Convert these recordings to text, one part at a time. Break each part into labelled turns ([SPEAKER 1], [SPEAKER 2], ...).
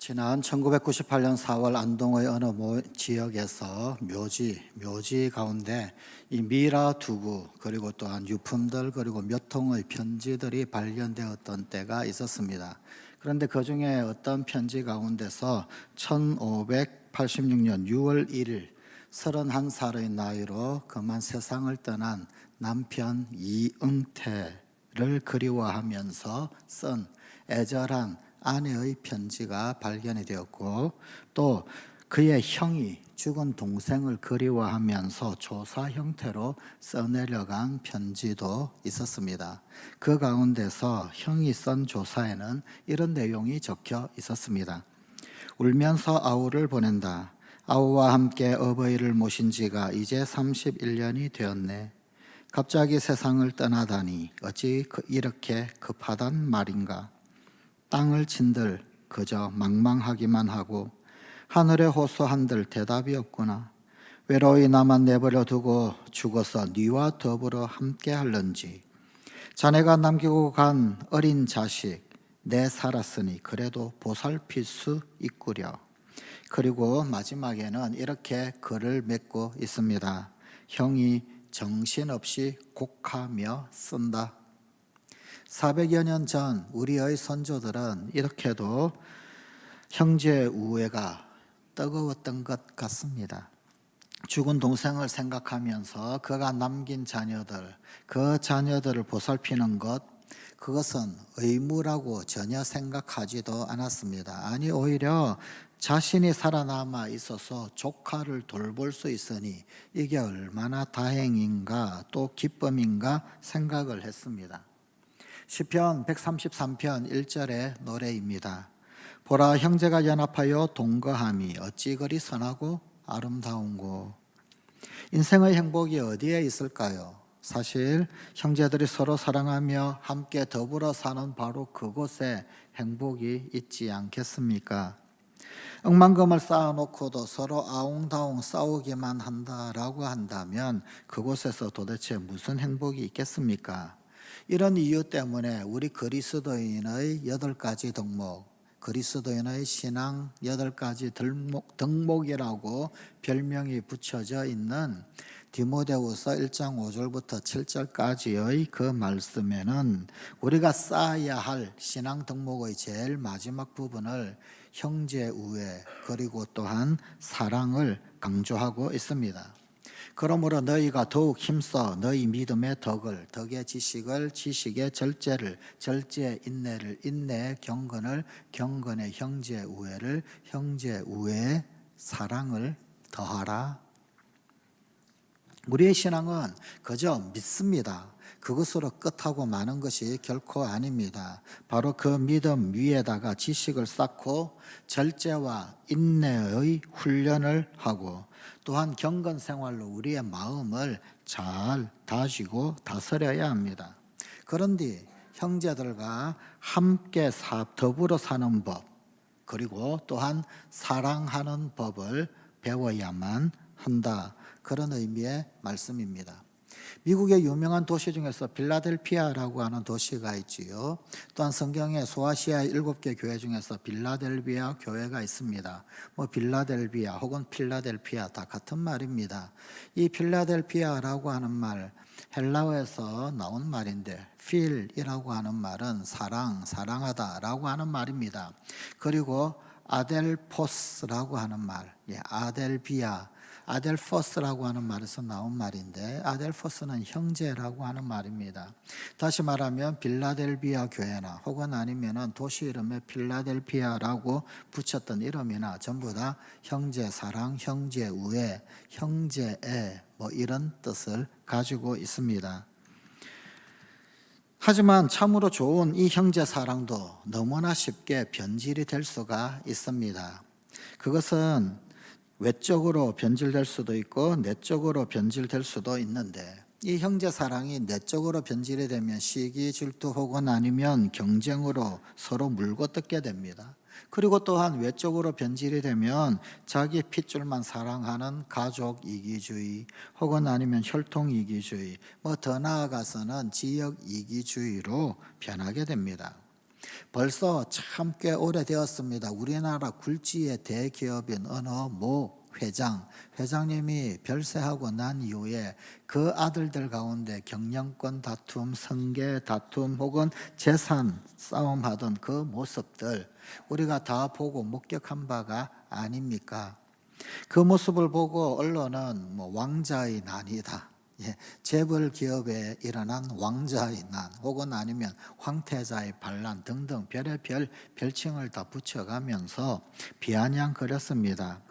[SPEAKER 1] 지난 1998년 4월 안동의 어느 지역에서 묘지 가운데 이 미라 두구 그리고 또한 유품들 그리고 몇 통의 편지들이 발견되었던 때가 있었습니다. 그런데 그 중에 어떤 편지 가운데서 1586년 6월 1일 31살의 나이로 그만 세상을 떠난 남편 이응태를 그리워하면서 쓴 애절한 아내의 편지가 발견이 되었고, 또 그의 형이 죽은 동생을 그리워하면서 조사 형태로 써내려간 편지도 있었습니다. 그 가운데서 형이 쓴 조사에는 이런 내용이 적혀 있었습니다. 울면서 아우를 보낸다. 아우와 함께 어버이를 모신 지가 이제 31년이 되었네. 갑자기 세상을 떠나다니 어찌 이렇게 급하단 말인가. 땅을 친들 그저 망망하기만 하고 하늘에 호소한들 대답이 없구나. 외로이 나만 내버려 두고 죽어서 네와 더불어 함께 할런지. 자네가 남기고 간 어린 자식 내 살았으니 그래도 보살필 수 있구려. 그리고 마지막에는 이렇게 글을 맺고 있습니다. 형이 정신없이 곡하며 쓴다. 400여 년 전 우리의 선조들은 이렇게도 형제 우애가 뜨거웠던 것 같습니다. 죽은 동생을 생각하면서 그가 남긴 자녀들, 그 자녀들을 보살피는 것, 그것은 의무라고 전혀 생각하지도 않았습니다. 아니, 오히려 자신이 살아남아 있어서 조카를 돌볼 수 있으니 이게 얼마나 다행인가 또 기쁨인가 생각을 했습니다. 시편 133편 1절의 노래입니다. 보라, 형제가 연합하여 동거함이 어찌 그리 선하고 아름다운고. 인생의 행복이 어디에 있을까요? 사실 형제들이 서로 사랑하며 함께 더불어 사는 바로 그곳에 행복이 있지 않겠습니까? 억만금을 쌓아놓고도 서로 아웅다웅 싸우기만 한다라고 한다면 그곳에서 도대체 무슨 행복이 있겠습니까? 이런 이유 때문에 우리 그리스도인의 8가지 덕목, 그리스도인의 신앙 8가지 덕목이라고 별명이 붙여져 있는 디모데후서 1장 5절부터 7절까지의 그 말씀에는 우리가 쌓아야 할 신앙 덕목의 제일 마지막 부분을 형제 우애 그리고 또한 사랑을 강조하고 있습니다. 그러므로 너희가 더욱 힘써 너희 믿음의 덕을, 덕의 지식을, 지식의 절제를, 절제의 인내를, 인내의 경건을, 경건의 형제 우애를, 형제 우애의 사랑을 더하라. 우리의 신앙은 그저 믿습니다. 그것으로 끝하고 마는 것이 결코 아닙니다. 바로 그 믿음 위에다가 지식을 쌓고 절제와 인내의 훈련을 하고 또한 경건 생활로 우리의 마음을 잘 다지고 다스려야 합니다. 그런데 형제들과 함께 더불어 사는 법 그리고 또한 사랑하는 법을 배워야만 한다. 그런 의미의 말씀입니다. 미국의 유명한 도시 중에서 필라델피아라고 하는 도시가 있지요. 또한 성경에 소아시아의 7개 교회 중에서 빌라델비아 교회가 있습니다. 빌라델비아 혹은 필라델피아 다 같은 말입니다. 이 필라델피아라고 하는 말 헬라어에서 나온 말인데 필이라고 하는 말은 사랑하다라고 하는 말입니다. 그리고 아델포스라고 하는 말, 아델포스라고 하는 말에서 나온 말인데 아델포스는 형제라고 하는 말입니다. 다시 말하면 빌라델비아 교회나 혹은 아니면은 도시 이름에 필라델피아라고 붙였던 이름이나 전부 다 형제 사랑, 형제 우애, 형제애 이런 뜻을 가지고 있습니다. 하지만 참으로 좋은 이 형제 사랑도 너무나 쉽게 변질이 될 수가 있습니다. 그것은 외적으로 변질될 수도 있고 내적으로 변질될 수도 있는데 이 형제 사랑이 내적으로 변질이 되면 시기, 질투 혹은 아니면 경쟁으로 서로 물고 뜯게 됩니다. 그리고 또한 외적으로 변질이 되면 자기 핏줄만 사랑하는 가족 이기주의 혹은 아니면 혈통 이기주의 더 나아가서는 지역 이기주의로 변하게 됩니다. 벌써 참 꽤 오래되었습니다. 우리나라 굴지의 대기업인 어느 모 회장님이 별세하고 난 이후에 그 아들들 가운데 경영권 다툼, 성계 다툼 혹은 재산 싸움하던 그 모습들 우리가 다 보고 목격한 바가 아닙니까? 그 모습을 보고 언론은 왕자의 난이다. 재벌 기업에 일어난 왕자의 난 혹은 아니면 황태자의 반란 등등 별의별 별칭을 다 붙여가면서 비아냥거렸습니다.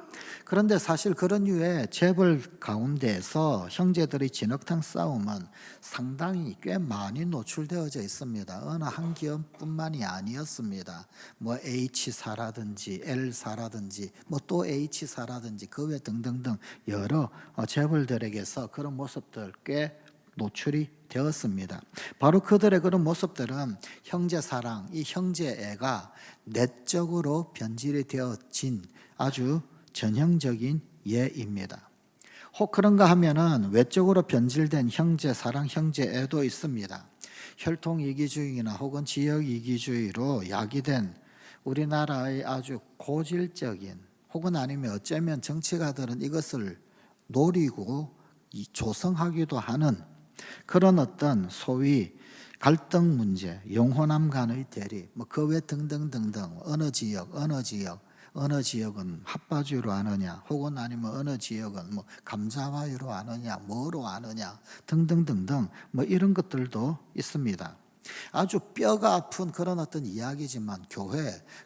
[SPEAKER 1] 그런데 사실 그런 류의 재벌 가운데에서 형제들의 진흙탕 싸움은 상당히 꽤 많이 노출되어져 있습니다. 어느 한 기업뿐만이 아니었습니다. H사라든지 L사라든지 또 H사라든지 그 외 등등등 여러 재벌들에게서 그런 모습들 꽤 노출이 되었습니다. 바로 그들의 그런 모습들은 형제사랑, 이 형제애가 내적으로 변질이 되어진 아주 전형적인 예입니다. 혹 그런가 하면은 외적으로 변질된 형제사랑, 형제애도 있습니다. 혈통이기주의나 혹은 지역이기주의로 야기된 우리나라의 아주 고질적인 혹은 아니면 어쩌면 정치가들은 이것을 노리고 조성하기도 하는 그런 어떤 소위 갈등 문제, 영호남 간의 대립, 그 외 등등등등 어느 지역은 핫바지로 아느냐 혹은 아니면 어느 지역은 감자와유로 아느냐 뭐로 아느냐 등등등등 이런 것들도 있습니다. 아주 뼈가 아픈 그런 어떤 이야기지만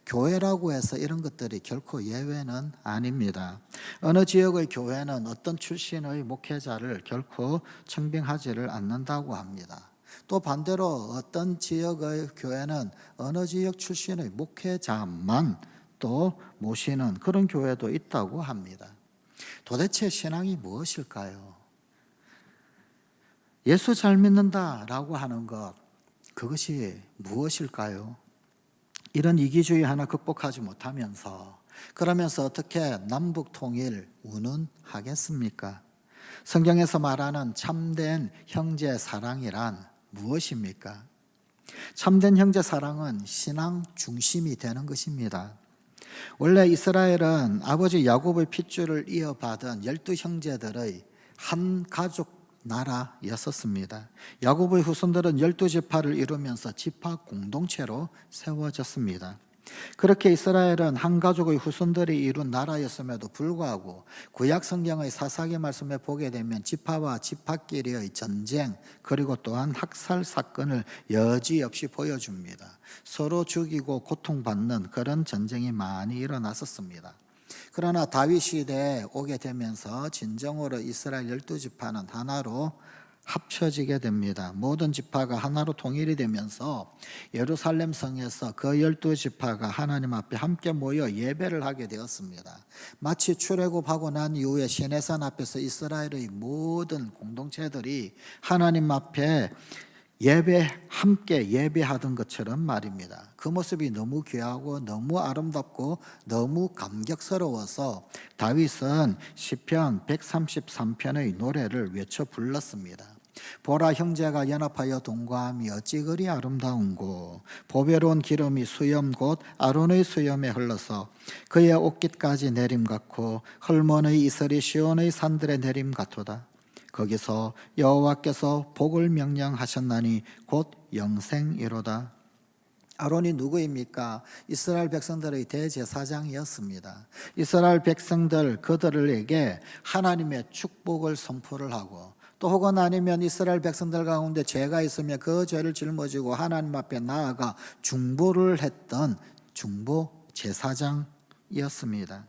[SPEAKER 1] 교회라고 해서 이런 것들이 결코 예외는 아닙니다. 어느 지역의 교회는 어떤 출신의 목회자를 결코 청빙하지를 않는다고 합니다. 또 반대로 어떤 지역의 교회는 어느 지역 출신의 목회자만 또 모시는 그런 교회도 있다고 합니다. 도대체 신앙이 무엇일까요? 예수 잘 믿는다라고 하는 것, 그것이 무엇일까요? 이런 이기주의 하나 극복하지 못하면서 그러면서 어떻게 남북 통일 운운하겠습니까? 성경에서 말하는 참된 형제 사랑이란 무엇입니까? 참된 형제 사랑은 신앙 중심이 되는 것입니다. 원래 이스라엘은 아버지 야곱의 핏줄을 이어받은 12형제들의 한 가족 나라였었습니다. 야곱의 후손들은 12지파를 이루면서 지파 공동체로 세워졌습니다. 그렇게 이스라엘은 한 가족의 후손들이 이룬 나라였음에도 불구하고 구약 성경의 사사기 말씀에 보게 되면 지파와 지파끼리의 전쟁 그리고 또한 학살 사건을 여지없이 보여줍니다. 서로 죽이고 고통받는 그런 전쟁이 많이 일어났었습니다. 그러나 다윗 시대에 오게 되면서 진정으로 이스라엘 12지파는 하나로 합쳐지게 됩니다. 모든 지파가 하나로 통일이 되면서 예루살렘 성에서 그 12지파가 하나님 앞에 함께 모여 예배를 하게 되었습니다. 마치 출애굽하고 난 이후에 시내산 앞에서 이스라엘의 모든 공동체들이 하나님 앞에 함께 예배하던 것처럼 말입니다. 그 모습이 너무 귀하고 너무 아름답고 너무 감격스러워서 다윗은 시편 133편의 노래를 외쳐 불렀습니다. 보라 형제가 연합하여 동거함이 어찌 그리 아름다운고 보배로운 기름이 수염 곧 아론의 수염에 흘러서 그의 옷깃까지 내림 같고 헐몬의 이슬이 시온의 산들의 내림 같도다. 거기서 여호와께서 복을 명령하셨나니 곧 영생이로다. 아론이 누구입니까? 이스라엘 백성들의 대제사장이었습니다. 이스라엘 백성들 그들에게 하나님의 축복을 선포를 하고 또 혹은 아니면 이스라엘 백성들 가운데 죄가 있으면 그 죄를 짊어지고 하나님 앞에 나아가 중보를 했던 중보 제사장이었습니다.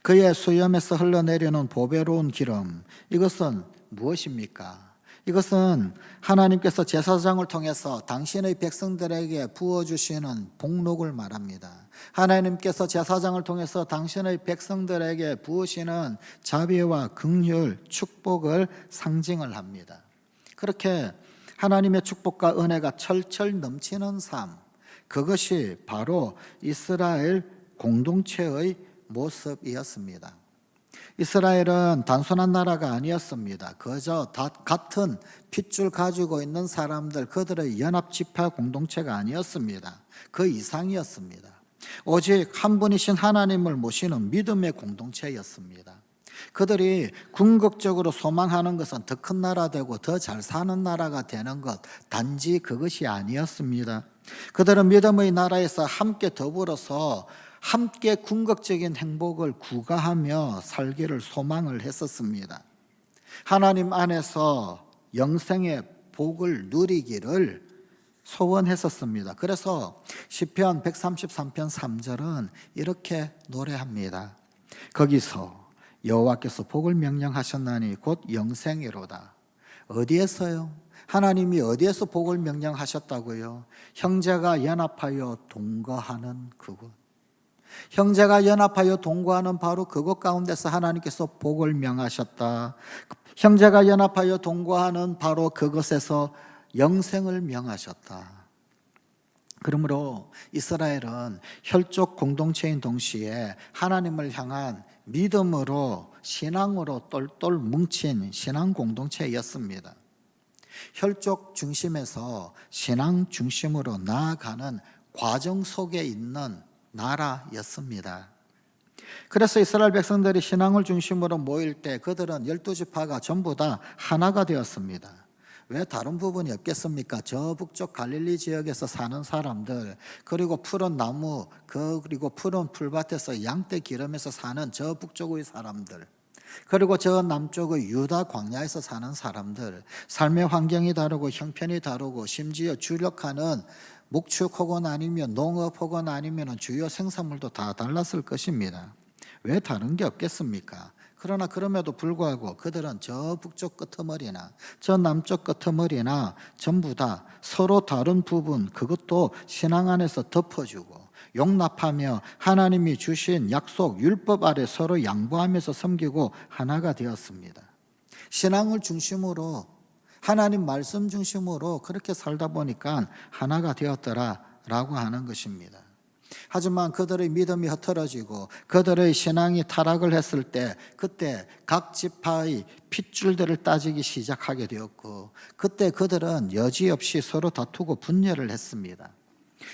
[SPEAKER 1] 그의 수염에서 흘러내리는 보배로운 기름, 이것은 무엇입니까? 이것은 하나님께서 제사장을 통해서 당신의 백성들에게 부어주시는 복록을 말합니다. 하나님께서 제사장을 통해서 당신의 백성들에게 부으시는 자비와 긍휼, 축복을 상징을 합니다. 그렇게 하나님의 축복과 은혜가 철철 넘치는 삶, 그것이 바로 이스라엘 공동체의 모습이었습니다. 이스라엘은 단순한 나라가 아니었습니다. 그저 같은 핏줄 가지고 있는 사람들, 그들의 연합 지파 공동체가 아니었습니다. 그 이상이었습니다. 오직 한 분이신 하나님을 모시는 믿음의 공동체였습니다. 그들이 궁극적으로 소망하는 것은 더 큰 나라 되고 더 잘 사는 나라가 되는 것, 단지 그것이 아니었습니다. 그들은 믿음의 나라에서 함께 더불어서 함께 궁극적인 행복을 구가하며 살기를 소망을 했었습니다. 하나님 안에서 영생의 복을 누리기를 소원했었습니다. 그래서 시편 133편 3절은 이렇게 노래합니다. 거기서 여호와께서 복을 명령하셨나니 곧 영생이로다. 어디에서요? 하나님이 어디에서 복을 명령하셨다고요? 형제가 연합하여 동거하는 그곳. 형제가 연합하여 동거하는 바로 그곳 가운데서 하나님께서 복을 명하셨다. 형제가 연합하여 동거하는 바로 그것에서 영생을 명하셨다. 그러므로 이스라엘은 혈족 공동체인 동시에 하나님을 향한 믿음으로 신앙으로 똘똘 뭉친 신앙 공동체였습니다. 혈족 중심에서 신앙 중심으로 나아가는 과정 속에 있는 나라였습니다. 그래서 이스라엘 백성들이 신앙을 중심으로 모일 때 그들은 12지파가 전부 다 하나가 되었습니다. 왜 다른 부분이 없겠습니까? 저 북쪽 갈릴리 지역에서 사는 사람들, 그리고 푸른 나무, 그리고 푸른 풀밭에서 양떼 기름에서 사는 저 북쪽의 사람들, 그리고 저 남쪽의 유다 광야에서 사는 사람들, 삶의 환경이 다르고 형편이 다르고 심지어 주력하는 목축 혹은 아니면 농업 혹은 아니면 주요 생산물도 다 달랐을 것입니다. 왜 다른 게 없겠습니까? 그러나 그럼에도 불구하고 그들은 저 북쪽 끄트머리나 저 남쪽 끄트머리나 전부 다 서로 다른 부분, 그것도 신앙 안에서 덮어주고 용납하며 하나님이 주신 약속, 율법 아래 서로 양보하면서 섬기고 하나가 되었습니다. 신앙을 중심으로, 하나님 말씀 중심으로 그렇게 살다 보니까 하나가 되었더라라고 하는 것입니다. 하지만 그들의 믿음이 흐트러지고 그들의 신앙이 타락을 했을 때, 그때 각 지파의 핏줄들을 따지기 시작하게 되었고, 그때 그들은 여지없이 서로 다투고 분열을 했습니다.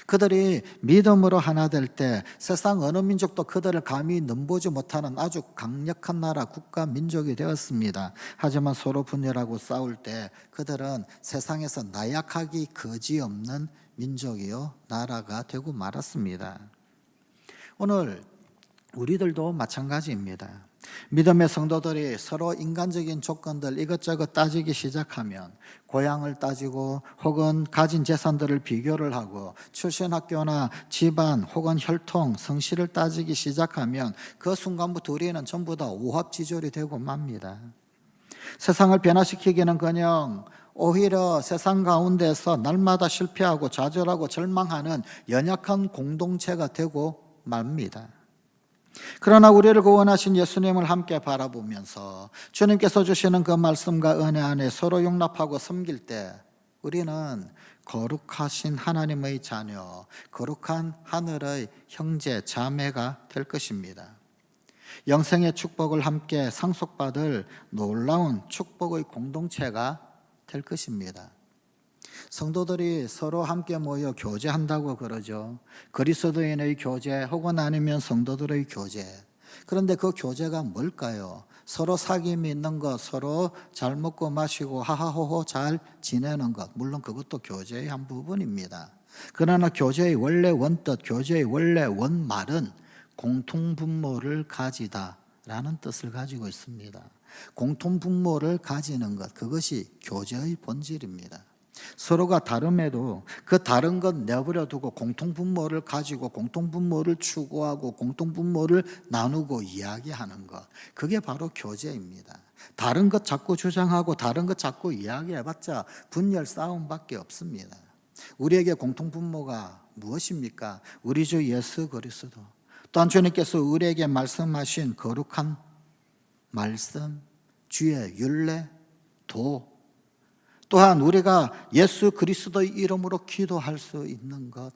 [SPEAKER 1] 그들이 믿음으로 하나 될 때 세상 어느 민족도 그들을 감히 넘보지 못하는 아주 강력한 나라, 국가, 민족이 되었습니다. 하지만 서로 분열하고 싸울 때 그들은 세상에서 나약하기 거지없는 민족이요 나라가 되고 말았습니다. 오늘 우리들도 마찬가지입니다. 믿음의 성도들이 서로 인간적인 조건들 이것저것 따지기 시작하면, 고향을 따지고 혹은 가진 재산들을 비교를 하고 출신 학교나 집안 혹은 혈통, 성실을 따지기 시작하면 그 순간부터 우리는 전부 다 오합지졸이 되고 맙니다. 세상을 변화시키기는커녕 오히려 세상 가운데서 날마다 실패하고 좌절하고 절망하는 연약한 공동체가 되고 맙니다. 그러나 우리를 구원하신 예수님을 함께 바라보면서 주님께서 주시는 그 말씀과 은혜 안에 서로 용납하고 섬길 때 우리는 거룩하신 하나님의 자녀, 거룩한 하늘의 형제, 자매가 될 것입니다. 영생의 축복을 함께 상속받을 놀라운 축복의 공동체가 될 것입니다. 성도들이 서로 함께 모여 교제한다고 그러죠. 그리스도인의 교제 혹은 아니면 성도들의 교제. 그런데 그 교제가 뭘까요? 서로 사귐이 있는 것, 서로 잘 먹고 마시고 하하호호 잘 지내는 것. 물론 그것도 교제의 한 부분입니다. 그러나 교제의 원래 원뜻, 교제의 원래 원말은 공통분모를 가지다라는 뜻을 가지고 있습니다. 공통분모를 가지는 것, 그것이 교제의 본질입니다. 서로가 다름에도 그 다른 것 내버려 두고 공통분모를 가지고 공통분모를 추구하고 공통분모를 나누고 이야기하는 것, 그게 바로 교제입니다. 다른 것 자꾸 주장하고 다른 것 자꾸 이야기해봤자 분열 싸움밖에 없습니다. 우리에게 공통분모가 무엇입니까? 우리 주 예수 그리스도, 또한 주님께서 우리에게 말씀하신 거룩한 말씀, 주의 율례, 도, 또한 우리가 예수 그리스도의 이름으로 기도할 수 있는 것,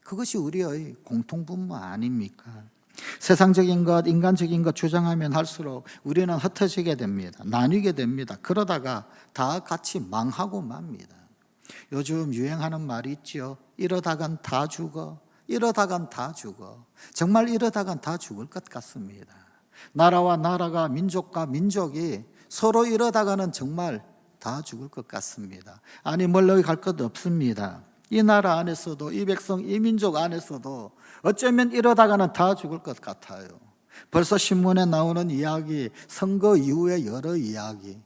[SPEAKER 1] 그것이 우리의 공통분모 아닙니까? 세상적인 것, 인간적인 것 주장하면 할수록 우리는 흩어지게 됩니다. 나뉘게 됩니다. 그러다가 다 같이 망하고 맙니다. 요즘 유행하는 말이 있죠. 이러다간 다 죽어. 이러다간 다 죽어. 정말 이러다간 다 죽을 것 같습니다. 나라와 나라가, 민족과 민족이 서로 이러다가는 정말 다 죽을 것 같습니다. 아니, 멀리 갈 것 없습니다. 이 나라 안에서도, 이 백성, 이 민족 안에서도 어쩌면 이러다가는 다 죽을 것 같아요. 벌써 신문에 나오는 이야기, 선거 이후의 여러 이야기,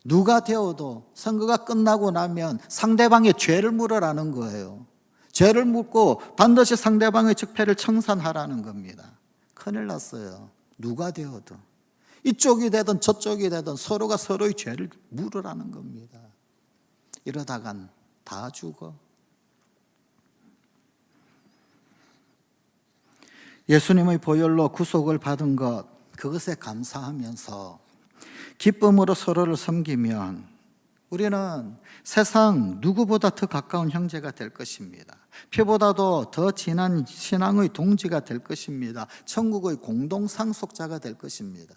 [SPEAKER 1] 누가 되어도 선거가 끝나고 나면 상대방의 죄를 물으라는 거예요. 죄를 묻고 반드시 상대방의 적폐를 청산하라는 겁니다. 큰일 났어요. 누가 되어도. 이쪽이 되든 저쪽이 되든 서로가 서로의 죄를 물으라는 겁니다. 이러다간 다 죽어. 예수님의 보혈로 구속을 받은 것, 그것에 감사하면서 기쁨으로 서로를 섬기면 우리는 세상 누구보다 더 가까운 형제가 될 것입니다. 피보다도 더 진한 신앙의 동지가 될 것입니다. 천국의 공동 상속자가 될 것입니다.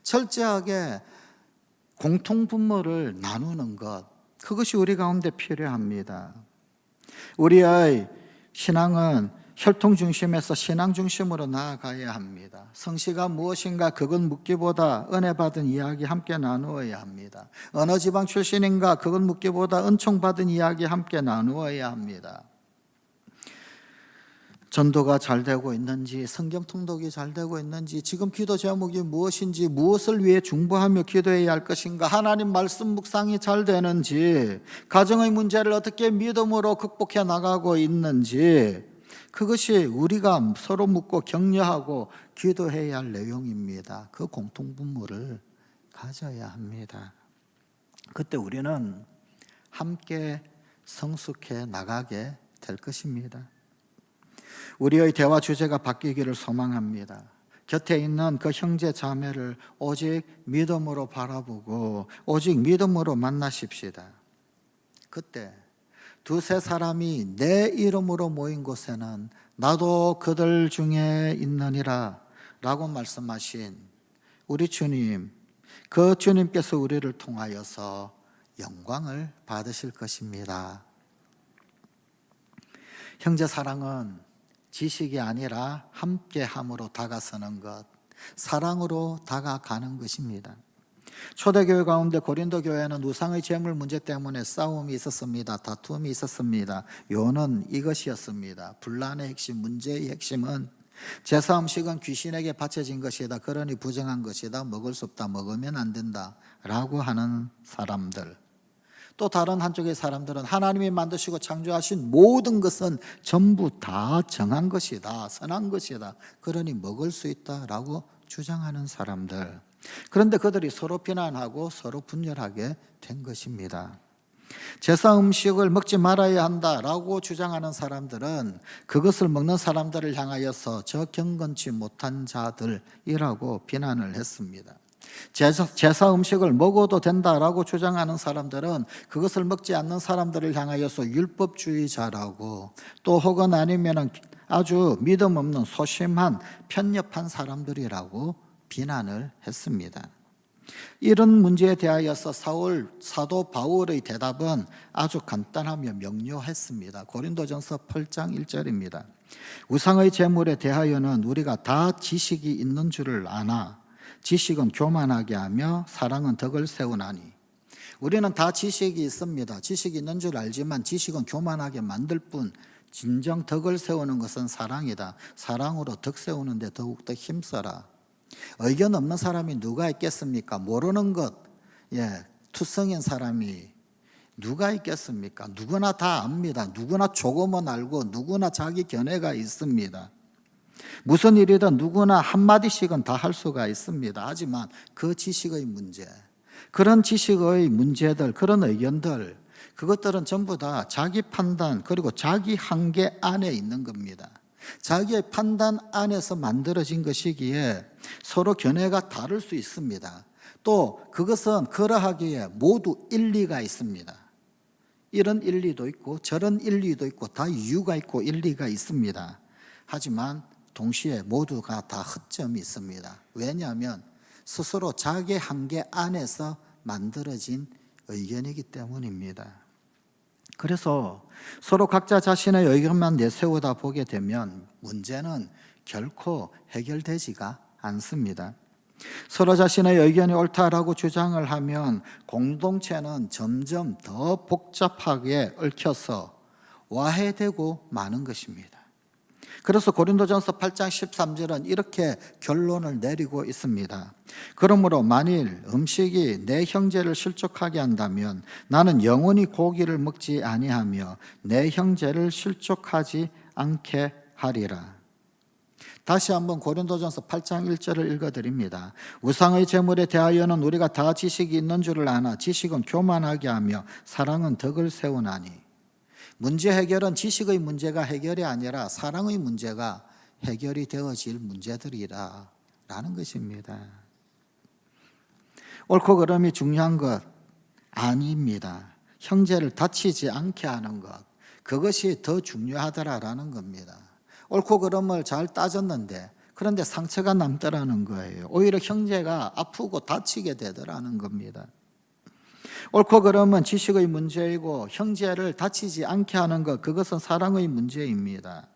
[SPEAKER 1] 철저하게 공통분모를 나누는 것, 그것이 우리 가운데 필요합니다. 우리의 신앙은 혈통 중심에서 신앙 중심으로 나아가야 합니다. 성씨가 무엇인가 그건 묻기보다 은혜 받은 이야기 함께 나누어야 합니다. 어느 지방 출신인가 그건 묻기보다 은총 받은 이야기 함께 나누어야 합니다. 전도가 잘 되고 있는지, 성경 통독이 잘 되고 있는지, 지금 기도 제목이 무엇인지, 무엇을 위해 중보하며 기도해야 할 것인가, 하나님 말씀 묵상이 잘 되는지, 가정의 문제를 어떻게 믿음으로 극복해 나가고 있는지, 그것이 우리가 서로 묻고 격려하고 기도해야 할 내용입니다. 그 공통분모를 가져야 합니다. 그때 우리는 함께 성숙해 나가게 될 것입니다. 우리의 대화 주제가 바뀌기를 소망합니다. 곁에 있는 그 형제 자매를 오직 믿음으로 바라보고 오직 믿음으로 만나십시다. 그때 두세 사람이 내 이름으로 모인 곳에는 나도 그들 중에 있느니라 라고 말씀하신 우리 주님, 그 주님께서 우리를 통하여서 영광을 받으실 것입니다. 형제 사랑은 지식이 아니라 함께함으로 다가서는 것, 사랑으로 다가가는 것입니다. 초대교회 가운데 고린도 교회는 우상의 제물 문제 때문에 싸움이 있었습니다. 다툼이 있었습니다. 요는 이것이었습니다. 분란의 핵심, 문제의 핵심은 제사 음식은 귀신에게 바쳐진 것이다. 그러니 부정한 것이다. 먹을 수 없다. 먹으면 안 된다. 라고 하는 사람들. 또 다른 한쪽의 사람들은 하나님이 만드시고 창조하신 모든 것은 전부 다 정한 것이다. 선한 것이다. 그러니 먹을 수 있다라고 주장하는 사람들. 그런데 그들이 서로 비난하고 서로 분열하게 된 것입니다. 제사 음식을 먹지 말아야 한다라고 주장하는 사람들은 그것을 먹는 사람들을 향하여서 저 경건치 못한 자들이라고 비난을 했습니다. 제사 음식을 먹어도 된다라고 주장하는 사람들은 그것을 먹지 않는 사람들을 향하여서 율법주의자라고, 또 혹은 아니면 아주 믿음 없는 소심한 편협한 사람들이라고 비난을 했습니다. 이런 문제에 대하여서 사도 바울의 대답은 아주 간단하며 명료했습니다. 고린도전서 8장 1절입니다. 우상의 제물에 대하여는 우리가 다 지식이 있는 줄을 아나 지식은 교만하게 하며 사랑은 덕을 세우나니. 우리는 다 지식이 있습니다. 지식이 있는 줄 알지만 지식은 교만하게 만들 뿐, 진정 덕을 세우는 것은 사랑이다. 사랑으로 덕 세우는 데 더욱더 힘써라. 의견 없는 사람이 누가 있겠습니까? 모르는 것, 투성인 사람이 누가 있겠습니까? 누구나 다 압니다. 누구나 조금은 알고 누구나 자기 견해가 있습니다. 무슨 일이든 누구나 한마디씩은 다 할 수가 있습니다. 하지만 그 지식의 문제, 그런 지식의 문제들, 그런 의견들, 그것들은 전부 다 자기 판단 그리고 자기 한계 안에 있는 겁니다. 자기의 판단 안에서 만들어진 것이기에 서로 견해가 다를 수 있습니다. 또 그것은 그러하기에 모두 일리가 있습니다. 이런 일리도 있고 저런 일리도 있고 다 이유가 있고 일리가 있습니다. 하지만 동시에 모두가 다 허점이 있습니다. 왜냐하면 스스로 자기 한계 안에서 만들어진 의견이기 때문입니다. 그래서 서로 각자 자신의 의견만 내세우다 보게 되면 문제는 결코 해결되지가 않습니다. 서로 자신의 의견이 옳다라고 주장을 하면 공동체는 점점 더 복잡하게 얽혀서 와해되고 마는 것입니다. 그래서 고린도전서 8장 13절은 이렇게 결론을 내리고 있습니다. 그러므로 만일 음식이 내 형제를 실족하게 한다면 나는 영원히 고기를 먹지 아니하며 내 형제를 실족하지 않게 하리라. 다시 한번 고린도전서 8장 1절을 읽어드립니다. 우상의 제물에 대하여는 우리가 다 지식이 있는 줄을 아나 지식은 교만하게 하며 사랑은 덕을 세우나니. 문제 해결은 지식의 문제가 해결이 아니라 사랑의 문제가 해결이 되어질 문제들이라 라는 것입니다. 옳고 그름이 중요한 것 아닙니다. 형제를 다치지 않게 하는 것, 그것이 더 중요하더라라는 겁니다. 옳고 그름을 잘 따졌는데 그런데 상처가 남더라는 거예요. 오히려 형제가 아프고 다치게 되더라는 겁니다. 옳고 그름은 지식의 문제이고 형제를 다치지 않게 하는 것, 그것은 사랑의 문제입니다.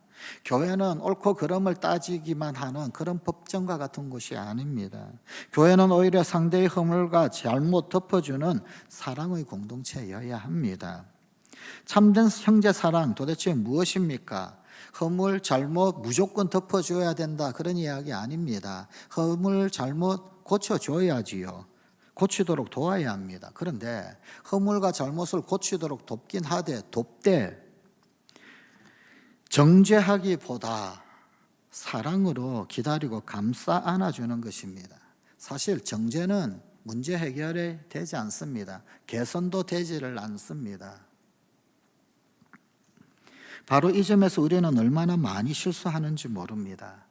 [SPEAKER 1] 교회는 옳고 그름을 따지기만 하는 그런 법정과 같은 곳이 아닙니다. 교회는 오히려 상대의 허물과 잘못 덮어주는 사랑의 공동체여야 합니다. 참된 형제 사랑 도대체 무엇입니까? 허물, 잘못 무조건 덮어줘야 된다, 그런 이야기 아닙니다. 허물, 잘못 고쳐줘야지요. 고치도록 도와야 합니다. 그런데 허물과 잘못을 고치도록 돕긴 하되 돕되 정죄하기보다 사랑으로 기다리고 감싸 안아주는 것입니다. 사실 정죄는 문제 해결이 되지 않습니다. 개선도 되지를 않습니다. 바로 이 점에서 우리는 얼마나 많이 실수하는지 모릅니다.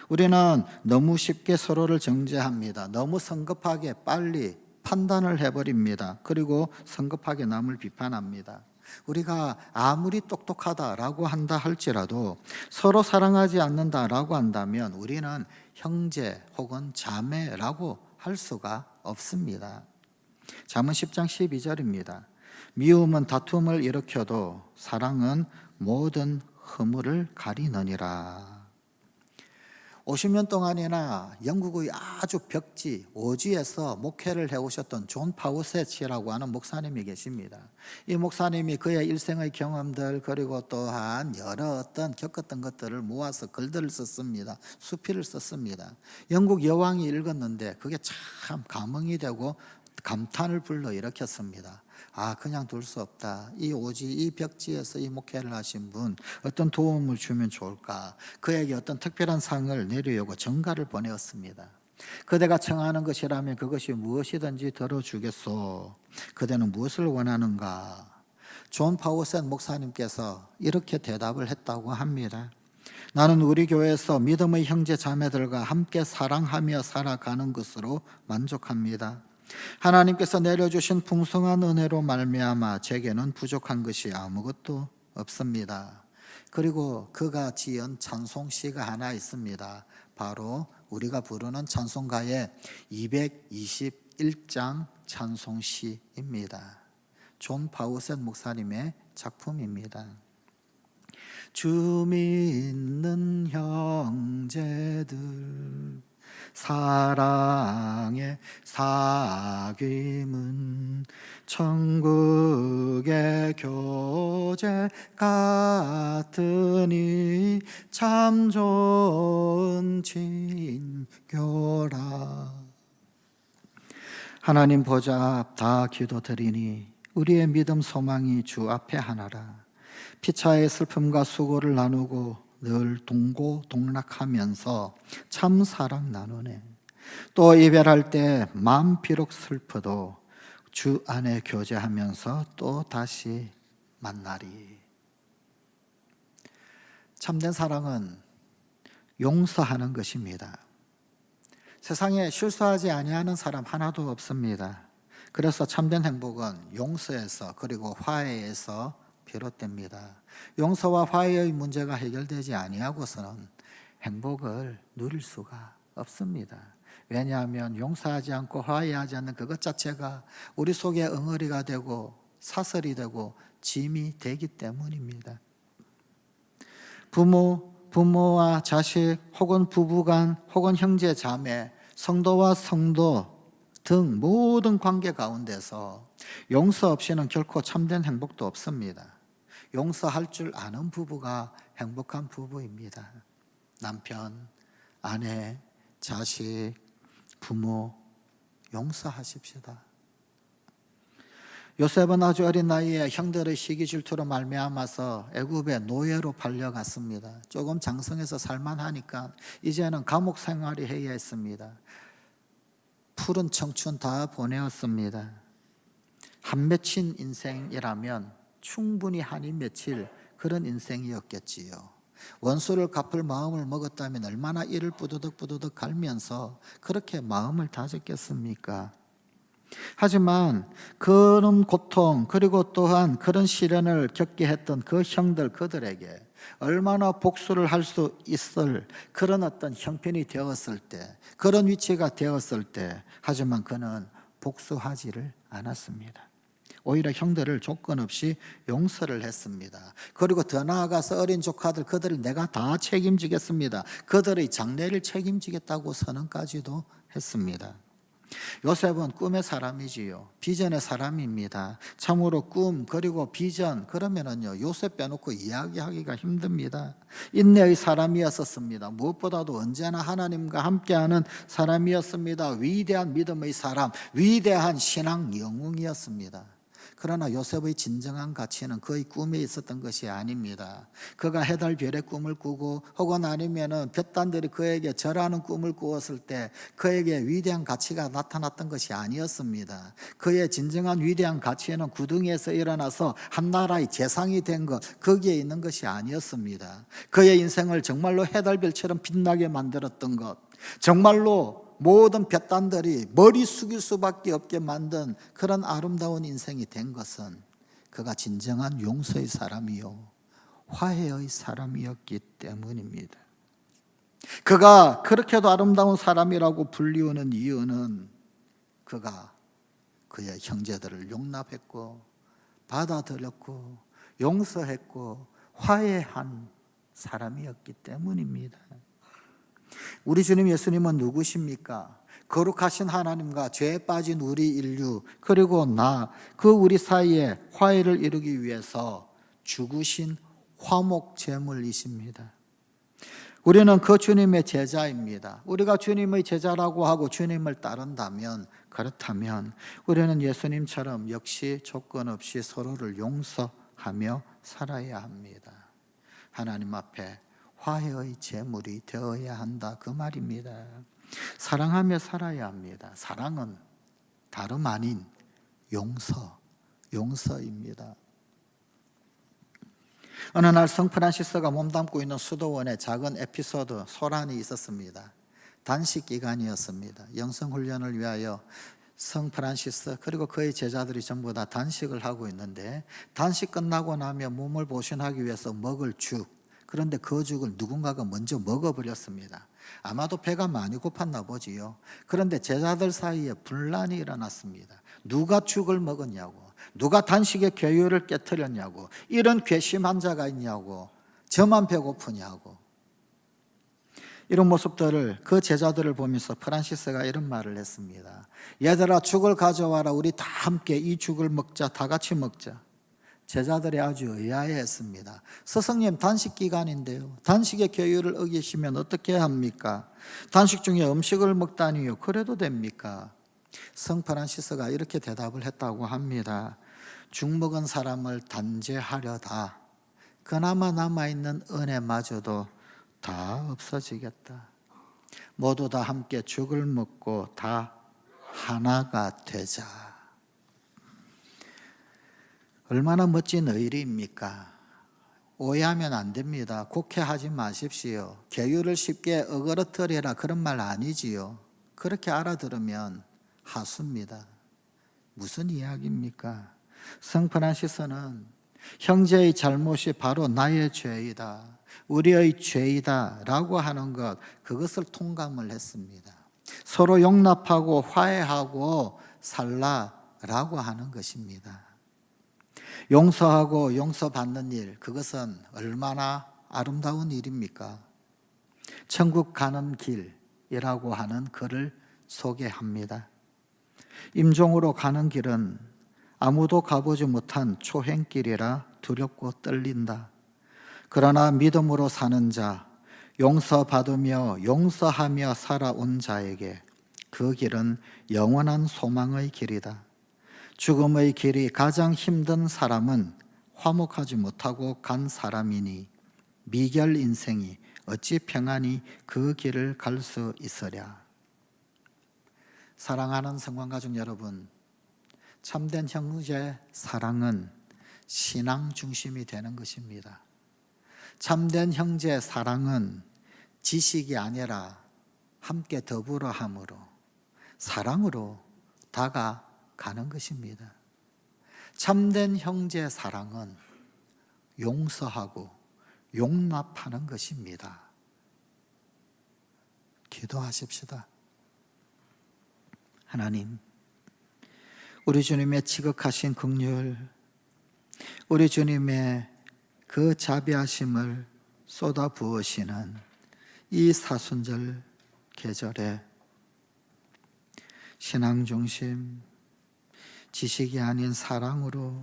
[SPEAKER 1] 우리는 너무 쉽게 서로를 정죄합니다. 너무 성급하게 빨리 판단을 해버립니다. 그리고 성급하게 남을 비판합니다. 우리가 아무리 똑똑하다라고 한다 할지라도 서로 사랑하지 않는다라고 한다면 우리는 형제 혹은 자매라고 할 수가 없습니다. 잠언 10장 12절입니다. 미움은 다툼을 일으켜도 사랑은 모든 허물을 가리느니라. 50년 동안이나 영국의 아주 벽지, 오지에서 목회를 해오셨던 존 파우셋이라고 하는 목사님이 계십니다. 이 목사님이 그의 일생의 경험들 그리고 또한 여러 어떤 겪었던 것들을 모아서 글들을 썼습니다. 수필을 썼습니다. 영국 여왕이 읽었는데 그게 참 감흥이 되고 감탄을 불러일으켰습니다. 아, 그냥 둘 수 없다. 이 오지, 이 벽지에서 이 목회를 하신 분 어떤 도움을 주면 좋을까? 그에게 어떤 특별한 상을 내려오고 전가를 보내었습니다. 그대가 청하는 것이라면 그것이 무엇이든지 들어주겠소. 그대는 무엇을 원하는가? 존 파우셋 목사님께서 이렇게 대답을 했다고 합니다. 나는 우리 교회에서 믿음의 형제 자매들과 함께 사랑하며 살아가는 것으로 만족합니다. 하나님께서 내려주신 풍성한 은혜로 말미암아 제게는 부족한 것이 아무것도 없습니다. 그리고 그가 지은 찬송시가 하나 있습니다. 바로 우리가 부르는 찬송가의 221장 찬송시입니다. 존 파우셋 목사님의 작품입니다. 주 믿는 형제들 사랑의 사귐은 천국의 교제 같으니 참 좋은 친교라. 하나님 보좌 앞 다 기도드리니 우리의 믿음 소망이 주 앞에 하나라. 피차의 슬픔과 수고를 나누고 늘 동고동락하면서 참 사랑 나누네. 또 이별할 때 마음 비록 슬퍼도 주 안에 교제하면서 또 다시 만나리. 참된 사랑은 용서하는 것입니다. 세상에 실수하지 아니하는 사람 하나도 없습니다. 그래서 참된 행복은 용서에서 그리고 화해에서 비롯됩니다. 용서와 화해의 문제가 해결되지 아니하고서는 행복을 누릴 수가 없습니다. 왜냐하면 용서하지 않고 화해하지 않는 그것 자체가 우리 속에 엉어리가 되고 사설이 되고 짐이 되기 때문입니다. 부모와 자식 혹은 부부간 혹은 형제 자매, 성도와 성도 등 모든 관계 가운데서 용서 없이는 결코 참된 행복도 없습니다. 용서할 줄 아는 부부가 행복한 부부입니다. 남편, 아내, 자식, 부모 용서하십시다. 요셉은 아주 어린 나이에 형들의 시기 질투로 말미암아서 애굽의 노예로 팔려갔습니다. 조금 장성해서 살만하니까 이제는 감옥 생활이 해야 했습니다. 푸른 청춘 다 보내었습니다. 한 맺힌 인생이라면 충분히 한이 맺힐 그런 인생이었겠지요. 원수를 갚을 마음을 먹었다면 얼마나 이를 뿌드득 갈면서 그렇게 마음을 다졌겠습니까? 하지만 그런 고통 그리고 또한 그런 시련을 겪게 했던 그 형들 그들에게 얼마나 복수를 할 수 있을 그런 어떤 형편이 되었을 때, 그런 위치가 되었을 때, 하지만 그는 복수하지를 않았습니다. 오히려 형들을 조건 없이 용서를 했습니다. 그리고 더 나아가서 어린 조카들 그들을 내가 다 책임지겠습니다. 그들의 장래를 책임지겠다고 선언까지도 했습니다. 요셉은 꿈의 사람이지요. 비전의 사람입니다. 참으로 꿈 그리고 비전 그러면은요 요셉 빼놓고 이야기하기가 힘듭니다. 인내의 사람이었었습니다. 무엇보다도 언제나 하나님과 함께하는 사람이었습니다. 위대한 믿음의 사람, 위대한 신앙 영웅이었습니다. 그러나 요셉의 진정한 가치는 그의 꿈에 있었던 것이 아닙니다. 그가 해달 별의 꿈을 꾸고 혹은 아니면은 볕단들이 그에게 절하는 꿈을 꾸었을 때 그에게 위대한 가치가 나타났던 것이 아니었습니다. 그의 진정한 위대한 가치는 구덩이에서 일어나서 한 나라의 재상이 된 것, 거기에 있는 것이 아니었습니다. 그의 인생을 정말로 해달별처럼 빛나게 만들었던 것, 정말로 모든 볕단들이 머리 숙일 수밖에 없게 만든 그런 아름다운 인생이 된 것은 그가 진정한 용서의 사람이요 화해의 사람이었기 때문입니다. 그가 그렇게도 아름다운 사람이라고 불리우는 이유는 그가 그의 형제들을 용납했고 받아들였고 용서했고 화해한 사람이었기 때문입니다. 우리 주님 예수님은 누구십니까? 거룩하신 하나님과 죄에 빠진 우리 인류 그리고 그 우리 사이에 화해를 이루기 위해서 죽으신 화목제물이십니다. 우리는 그 주님의 제자입니다. 우리가 주님의 제자라고 하고 주님을 따른다면 그렇다면 우리는 예수님처럼 역시 조건 없이 서로를 용서하며 살아야 합니다. 하나님 앞에 화해의 제물이 되어야 한다 그 말입니다. 사랑하며 살아야 합니다. 사랑은 다름 아닌 용서입니다. 어느 날 성프란시스가 몸담고 있는 수도원에 작은 에피소드 소란이 있었습니다. 단식 기간이었습니다. 영성훈련을 위하여 성프란시스 그리고 그의 제자들이 전부 다 단식을 하고 있는데 단식 끝나고 나면 몸을 보신하기 위해서 먹을 죽, 그런데 그 죽을 누군가가 먼저 먹어버렸습니다. 아마도 배가 많이 고팠나 보지요. 그런데 제자들 사이에 분란이 일어났습니다. 누가 죽을 먹었냐고, 누가 단식의 계율을 깨뜨렸냐고, 이런 괘씸한 자가 있냐고, 저만 배고프냐고. 이런 모습들을 그 제자들을 보면서 프란시스가 이런 말을 했습니다. 얘들아 죽을 가져와라. 우리 다 함께 이 죽을 먹자. 다 같이 먹자. 제자들이 아주 의아해했습니다. 스승님 단식 기간인데요. 단식의 계율을 어기시면 어떻게 합니까? 단식 중에 음식을 먹다니요. 그래도 됩니까? 성 프란시스가 이렇게 대답을 했다고 합니다. 죽 먹은 사람을 단죄하려다 그나마 남아있는 은혜마저도 다 없어지겠다. 모두 다 함께 죽을 먹고 다 하나가 되자. 얼마나 멋진 의리입니까? 오해하면 안 됩니다. 곡해하지 마십시오. 계율을 쉽게 어그러뜨리라 그런 말 아니지요. 그렇게 알아들으면 하수입니다. 무슨 이야기입니까? 성 프란시스는 형제의 잘못이 바로 나의 죄이다. 우리의 죄이다 라고 하는 것, 그것을 통감을 했습니다. 서로 용납하고 화해하고 살라라고 하는 것입니다. 용서하고 용서받는 일, 그것은 얼마나 아름다운 일입니까? 천국 가는 길이라고 하는 글을 소개합니다. 임종으로 가는 길은 아무도 가보지 못한 초행길이라 두렵고 떨린다. 그러나 믿음으로 사는 자, 용서받으며 용서하며 살아온 자에게 그 길은 영원한 소망의 길이다. 죽음의 길이 가장 힘든 사람은 화목하지 못하고 간 사람이니 미결 인생이 어찌 평안히 그 길을 갈 수 있으랴. 사랑하는 성관가족 여러분, 참된 형제 사랑은 신앙 중심이 되는 것입니다. 참된 형제 사랑은 지식이 아니라 함께 더불어 함으로 사랑으로 다가가는 것입니다. 참된 형제 사랑은 용서하고 용납하는 것입니다. 기도하십시다. 하나님, 우리 주님의 지극하신 긍휼, 우리 주님의 그 자비하심을 쏟아 부으시는 이 사순절 계절에 신앙 중심, 지식이 아닌 사랑으로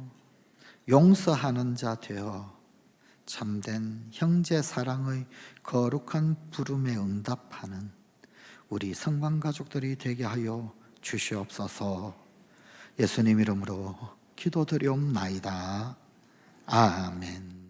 [SPEAKER 1] 용서하는 자 되어 참된 형제 사랑의 거룩한 부름에 응답하는 우리 성관가족들이 되게 하여 주시옵소서. 예수님 이름으로 기도드리옵나이다. 아멘.